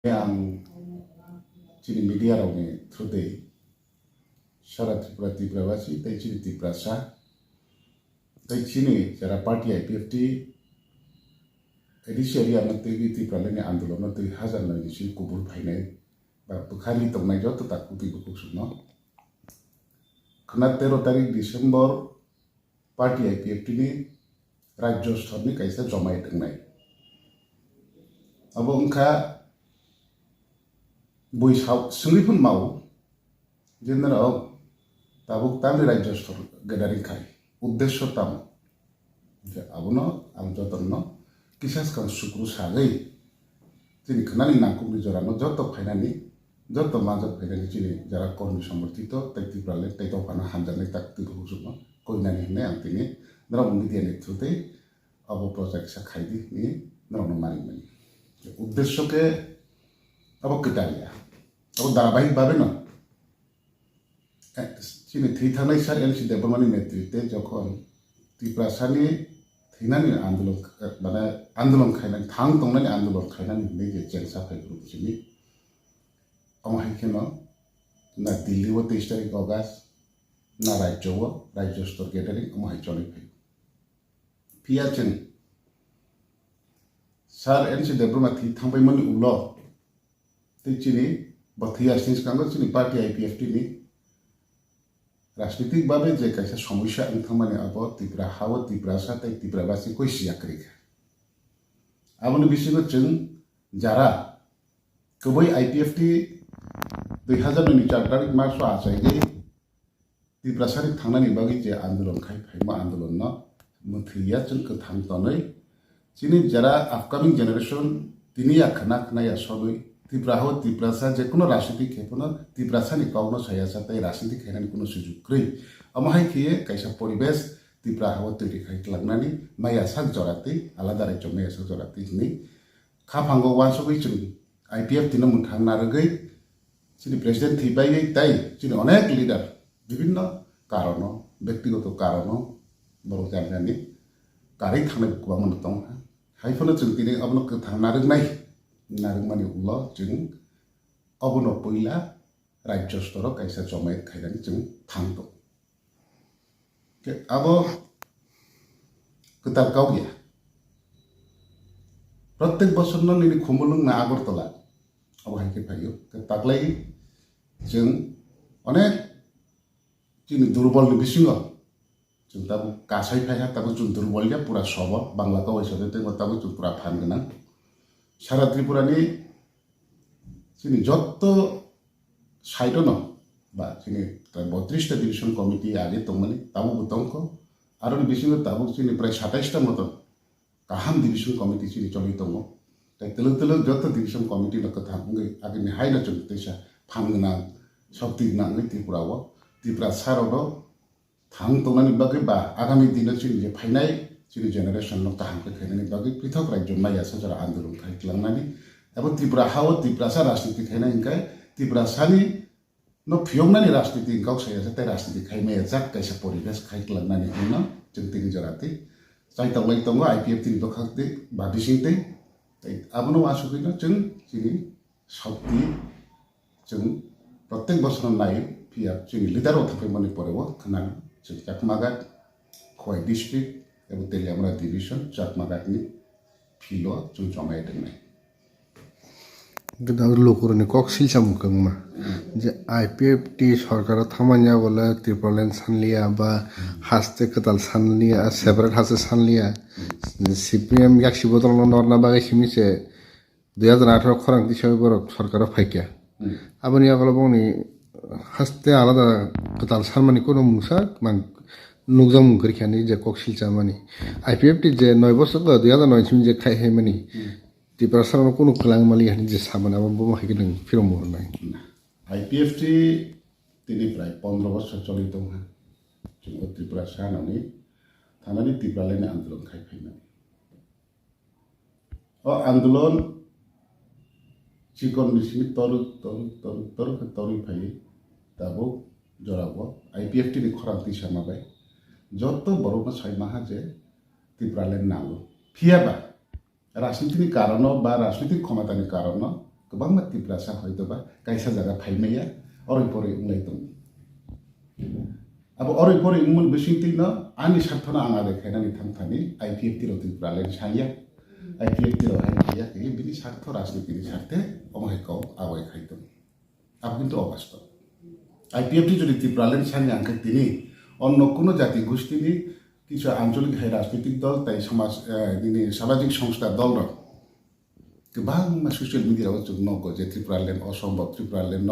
Yang ciri media raune through Sara Tripura Triprawasi, tai ciri Triprasa, tai cini cara parti IPFT, edisi area nanti Tripralene Andolon nanti hazar nanti si kubur paine, bukhari tongnai jauh tak kuti buku suno. Kena 13 tarik Desember parti IPFT ni Rajyo Stor ni kaisa jomai tengnai. Abo engka bui sungri pun mau general tabuk tami Rajyo Stor gadari kai uddesho tam abono am jotorno kisas kan sukru sagai jini kenani nangkum di jorano joto fainani joto majot fainani jini jara kormi somortito tai Triprale tai topana hanjane tak tiru husukno koinani hne antini nara media ni trute abo project sa khaidi ni nara mani mani uddesho ke abo kitaria abo धारावाहिक भावे न चिनि थैथानाय सार LC देबरमानि नेतृत्वे जखन त्रिप्रासानि थैनानि आन्दोलन माने आन्दोलन खायनानि थां तंनानि आन्दोलन खायनानि ने जे जेंसा फायग्रु चिनि अमहायकेन ना दिल्ली वो 23 तारिख अगस्त ना राज्य स्तर गेटारिं अमहाय चलि फै पियाचेन सार एलसी देबरमा थि थांबायमोन उल ते चिनि बथिया सिंस कांगो चिनि पार्टी IPFT नि राजनीतिक भावे जे कैसे समस्या अंथमाने अब त्रिपुरा हाव त्रिपुरासा तै त्रिपुरावासी कोई सियाक्रिका आबोनि बिसिनो जों जारा गुबै IPFT 2000 नि 4 तारिख मार्च आसायगे त्रिपुरासानि थांनानि बागै जे आन्दोलन खायमा आन्दोलन न मथैया जों कथां तनै चिनि जारा अपकमिंग जनरेशन तिनि आखना खनाया सबै त्रिपुरा हो त्रिपुरासा जे कोनो राजनीतिक खेपनो त्रिपुरासानि काउनो सायासा तै राजनीतिक खेनानि कोनो सुजुग ख्रै अमहाय खिये कैसा परिवेश त्रिपुरा हो तैरि खायख्लांनानि माया साक जराति आलादा राज्य माया साक जराति नि खाफांगो वासबै जों IPFT न मुथां नारगै चिनि प्रेसिडेंट थैबायै तै चिनि अनेक लिडार विभिन्न कारण व्यक्तिगत कारण बर जाननानि कारै थांनाय गोबां दं हायफोनो जों दिनै अबनो कथां नारगनाय नारगमानि उल जों अबनो पहिला राज्य स्तर कैसा जमायत खायनानि जों थांदो अब कतार गावगिया प्रत्येक बोसोर न निनि खुमलुं ना आगरतला अब हायके फायो तागलाई जों अनेक जोंनि दुर्बल बिसिङाव जों ताबो गासाय फायहा ताबो जों दुर्बलया पुरा सब बांला गाव हिसाबै ताबो जों पुरा फान गोनां सारा त्रिपुरानि जोंनि जत्त साइड न बा जोंनि 32 टा डिविजन कमिटी आगे दंमोन ताबो दंखौ आरो बिसिङाव ताबो जोंनि प्राय 27 टा मत गाहाम डिविजन कमिटी जोंनि चलि दङ ताइ तलो जत्त डिविजन कमिटी न कथा बुङै आगेनि हाइना जों तैसा फान गोनां शक्ति गोनां त्रिपुराव त्रिपुरा साराव थां तंनानि बागै बा आगामी दिनाव जोंनि जे फायनाय जोंनि जेनेरेशन न काहामखौ खायनानि बागै पृथक राज्य माया सजरा आन्दोलन खायख्लांनानि एबा त्रिपुरा हाव त्रिपुरासा राजनीति खायनाय हिंखाय त्रिपुरासानि न फियंनानि राजनीति हिंखाव साया तै राजनीति खायमाया जाक कैसा परिवेश खायख्लांनानि उन जों तिनि जराति जाय तंलाय तंगो IPFT नि दखाखते बा बिसिंते तै आबनो आसुखैनो जों जोंनि शक्ति जों प्रत्येक बोसोर नाय फिया जोंनि लिडाराव थाफैमानि परेबो खोनानो जों जाकमागाट खवाइ डिस्ट्रिक्ट एबा तेलियामरा डिविजन जाकमागाटनि फिलो जों जमाय दोंनाय गदार लोकरनि कक्सिल सामुखंमा जे IPFT सरकार थामानिया बोला त्रिपुरालेण्ड सानलिया बा हास्ते कताल सानलिया सेपारेट हास्ते सानलिया CPM याक्सि बदल नरना बागै खिमिसे 2018 खरां दिसाव बरक सरकार फायकिया आबनि आगला बंनि हास्ते आलादा कताल सानमानि कोनो मुसा मान नुगजां मुंखरखानि जे कक्सिल सामानि IPFT जे 9 बोसोर 2009 सिम जे खायहे मानि त्रिपुरा साराव कोनो खलां मालि हानि जे सामान आबो बहायके नों फिरम हरनाय IPFT तिनिफ्राय 15 बोसोर चलि दं जों त्रिपुरा सानानि थानानै त्रिपुरालेण्ड आन्दोलन खायफैनाय आन्दोलन चिकन बिसिनि तरुक फाय दाबो जराबो IPFT नि खरांति सामाबाय जत्त बर'नो सायमाहा जे त्रिपुरालेण्ड नांगौ फियाबा राजनीतिनि कारण बा राजनीतिक क्षमतानि कारण गोबां त्रिपुरासा हयतोबा कायसा जागा फाइनाया अरै परै उंलाय दं अब अरै परै उंमोन बिसिंतिनो आंनि सार्थना आंहा देखायनानै थांथानि IPFT रो त्रिपुरालेण्ड साया IPFT रो हायकिया के बिनि सार्थ राजनीतिनि सार्थे अमहायखौ आवगाय खायदों अब किन्तु अबास्तव IPFT যদি त्रिपुरालेण्ड सानि आंखै तिनि অন্য কোনো জাতি গোষ্ঠীनि কিছু আঞ্চলিক রাজনৈতিক দল তাই সমাজ দিনে সামাজিক সংস্থা দলরা गोबां ससियेल मिडियायाव जों नंगौ जे त्रिपुरालेण्ड असम्भव त्रिपुरालेण्ड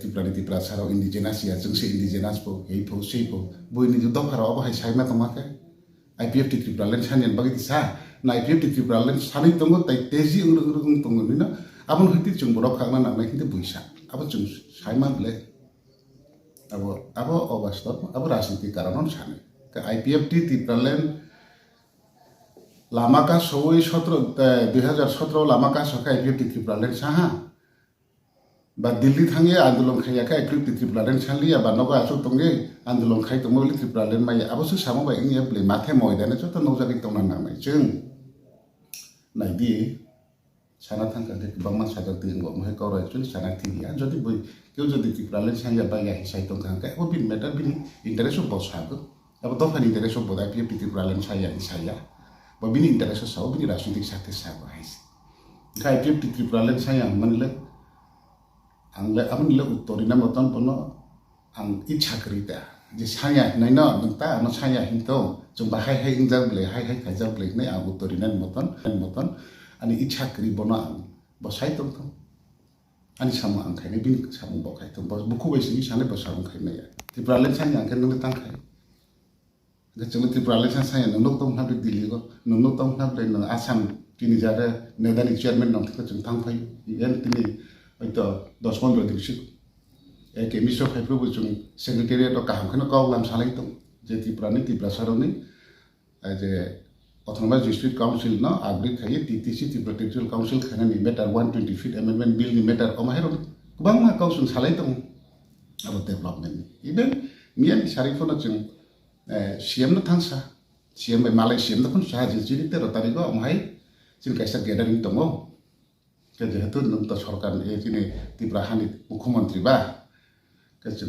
त्रिपुरानि त्रिपुरासाराव इन्डिजिनासिया जोंसो इन्डिजिनासबो हेइफौ सेइफौ बयनि दफाराव अबहाय सायमा दमाखै IPFT त्रिपुरालेण्ड सानियान बागै सा ना IPFT त्रिपुरालेण्ड सानै दङ ताइ तेजि उंरुं दङ बिनो आबन हति जों बराव खागना नामनाय खिन्थु बैसा अब जों सायमा ब्ले अब अबास्तव अब राजनीति कारण सानो IPFT त्रिपुरालेण्ड लामाका सवै 2017 लामाका सका IPFT त्रिपुरालेण्ड साहा बा दिल्ली थांगे आंदोलन खायाखै IPFT त्रिपुरालेण्ड सालिया बा नगा आसु तंगे आंदोलन खाय तंगोलि त्रिपुरालेण्ड माय आबसो सामो बाय इंया प्ले माथे मयदाने जत नौजागि तंना नामनाय जों नायदि साना थांका के गोबां साजा दिंगो महे कौर एक्चुअली साना थिया जदि बै केउ जदि त्रिपुरालेण्ड साया बाय हिसाय तं खांका अब बिन मेटर बिन इंटरेस्ट अफ बसाबो अब दफानि इंटरेस्ट अफ IPFT त्रिपुरालेण्ड साया हिसाया बा बिनि इंटरेस्ट साव बिनि राजनीतिक साथे साबो हाइस का IPFT त्रिपुरालेण्ड साया मनले आंले आमले उत्तरिना मतन पनो आं इच्छा करिता जे साया नैनो नंता आनो साया हिंतो जों बाहाय हाय इंजाबले हाय हाय खायजाबले नै आं उत्तरिना मतन आनि इच्छा करि बनो आं बसाय तं आनि सामु आं खायने बिनि सामु बखाय तं बस बुखु बैसि साने बसाम खायनाया त्रिपुरालेण्ड साया आं खायनो तांखाय गचले त्रिपुरालेण्ड साया नंनो तं हाबे दिल्ली गो नंनो तं हाबे न आसाम तिनि जारे नेदानि चेयरमैन नंथि जों थांफाय इगेन तिनि हयतो 10-15 दिन सिगां एके मिस्टर फाइफ्रोबो जों सेक्रेटारियेट काहामखौनो गावलाम सालाय दं जे त्रिपुरानि त्रिपुरासारनि जे अटोनोमास डिस्ट्रिक्ट काउन्सिल न आग्रि खायो TTC त्रिपुरा टेरिटरियेल काउन्सिल खानानि मेटार 120 फीट एमेन्डमेन्ट बिलनि मेटार अमाहेर गोबां गावसों सालाय दं अब डेभलपमेन्ट इभेन मियान सारिफोनो जों CM न थांसा CM मालाय CM न फन साहा जिनि 13 तारिखआव अमाहाय जों कायसा गेदारिं दङ जेहेतु नोंथ सरकार एदिने त्रिपुरा हानि मुख्यमंत्री बा जों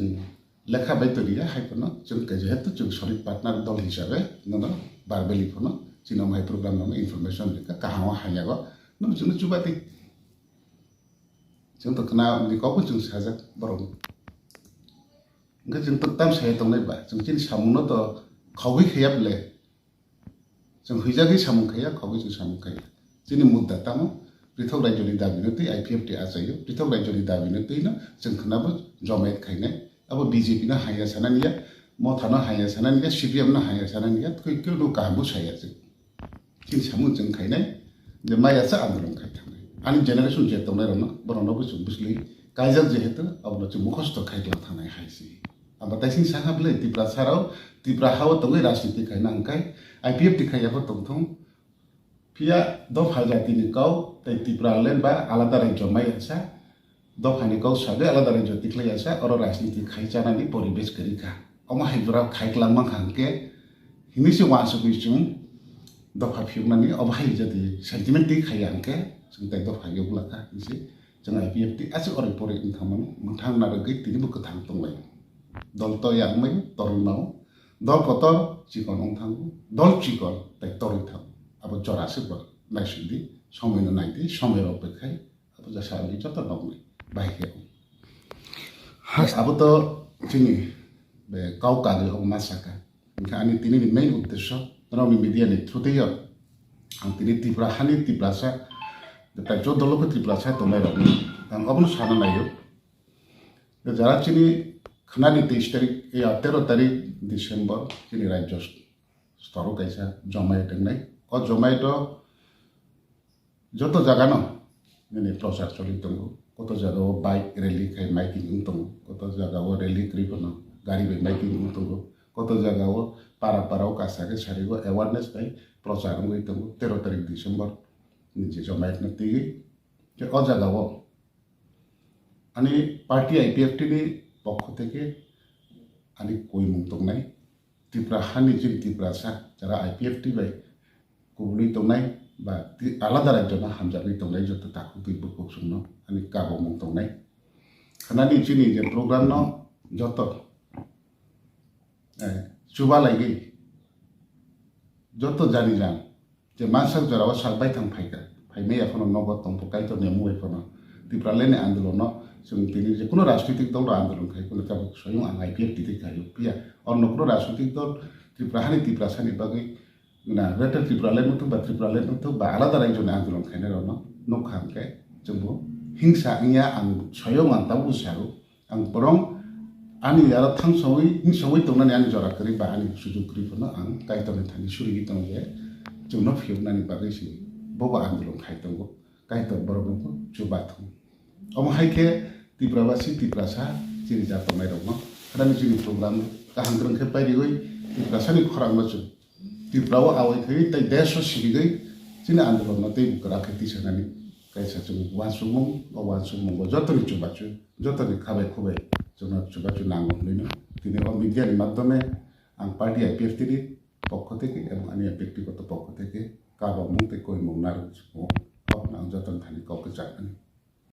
लेखा बायतरिया हायफोनो जों जेहेतु जों सलिड पार्टनार दल हिसाबै नोनो बारबेलिफोनो जों माय प्रोग्राम नाम इनफरमेशन लेखा काहावा हायागो नों जों जुबाति जों त कना निकावबो जों साजा बरं जों त ताम साय दंनाय बा जों जिन सामुनो त खावै खैयाबले जों हैजागै सामु खैया खावै जों सामु खैया जोंनि मुद्दा तामो पृथक राज्यनि दाबिनोतै IPFT आजायो पृथक राज्यनि दाबिनोतैनो जों खोनाबो जमायत खायनाय अब BJP न हाया सानानिया मथानो हाया सानानिया CPM न हाया सानानिया कइको नो काबु साया जों किन सामु जों खायनाय जे मायासा आन्दोलन खायथानाय आनि जेनेरेशन जेतौनाय रनो बरनबो जों बुसलि कायजर जेहेतु अब जों मुखस्त खायला थानाय हायसि अब ताइसिन साहाबले त्रिपुरा साराव त्रिपुरा हाव तंगै राजनीति खायना अंखाय IPFT खायाबो तंथं फिया दफा जातिनि गाव त्रिपुरालेण्ड बा आलादा राज्य मायासा दफानि गाव सागे आलादा राज्य तिख्लायासा और राजनीति खायजानानि परिबेश करिखा अमा हाइब्रा खायख्लांमा खांके हिमिसि वासुगुइसुं दफा फिउनानि अबहाय जदि सेन्टिमेन्ट ति खायांके जों ताइ दफा योब्लाका इसे जों IPFT आसे अरै परै इंथामन मोनथां नारगै तिनिबो गोथां दंलाय दल तो यागमै तरुनाव दल कतर चिकन अंथां दल चिकन ताइ तरै थां अब जरासे नायसिदि समयनो नायदि समय अपेक्षाय अब जासानि जत नंगै बाइके अब तो जोंनि बे गावकागो अमासाका ओंखाय आंनि तिनि मेइन उद्देश्य रावनि मिडियानि थ्रुदैयाव आं तिनि त्रिपुरा हानि त्रिपुरासा राज्य दलबो त्रिपुरासा दंनाय रावनि आं अबनो साना नायो जारा जोंनि खोनानि 23 तारिख 13 तारिख डिसेम्बर जोंनि राज्य स्तराव कायसा जमायत दोंनाय अ जमायत जत जागानो दिनै प्रचार चलि दङ कत जागाव बाइक रैली खाय माइकिं दङ कत जागाव रैली करिबनो गाड़ी बे माइकिं दङ कत जागाव पारा पाराव कासागे सारिगो अवेयरनेस बाय प्रचार गय दङ 13 तारिख डिसेम्बर निजे जमायत नति जे अ जागाव अनि पार्टी IPFT नि पक्ष থেকে अनि कोइ मुं दंनाय त्रिपुरा हानि जिन त्रिपुरासा जारा IPFT बाय गुबुनै दंनाय বা আলাদা রাজ্যনা হামজাবি তংনাই যত তাকু তুইবো কৌসুমনো আমি কাবো মং তংনাই খানানি চিনি যে প্রোগ্রাম ন যত চুবা লাইগি যত জানি যান যে মানসাক জরাও সালবাই থাং ফাইকা ফাইমে এখনো নগদ তংপো কাইতো নেমু এখনো ত্রিপুরালেনে আন্দোলন जों दिनै जिखुनु राजनैतिक दल आन्दोलन खायखौ गाबोन स्वयं आं आइपिएफ दिदै खायो पिया अन्य कुनु राजनैतिक दल त्रिपुराहानि त्रिपुरासानि बागै ना रेटे त्रिपुरालेन बा त्रिपुरालेन बा आलादा रायजोनि आन्दोलन खायनाय रन नखांके जोंबो हिंसा इया आं स्वयं आं दाउ बुसारो आं बरं आंनि आरो थांसङै हिंसङै दंनानै आंनि जराखरि बा आंनि सुजुगरिफोरनो आं गायतनि थानि सुरिगि दं जे जोंनो फिउनानि बागै सि बबा आन्दोलन खायदोंबो गायत बरंबो जुबाथं अमहायके त्रिपुराबासी त्रिपुरासा जिनि जाथावनाय दङ खानानि जोंनि प्रग्राम गाहाम ग्रोंखे बायदियै त्रिपुरासानि खरां मजु त्रिपुराव आवैखै तै देश सिबिगै जोंनि आन्दोलन दै बुकराखै तिसनानि गायसा जों वासुमं जतनि चुबाचु जतनि खाबाय खुबाय जोंना चुबाचु नांगौ लैनो दिनै मिडियानि माध्यमे आं पार्टी आइपिएफ टिनि पक्ष থেকে এবং আমি ব্যক্তিগত পক্ষ থেকে কাবা মুতে কই মনার আং যতন থানি কাউকে চাকরি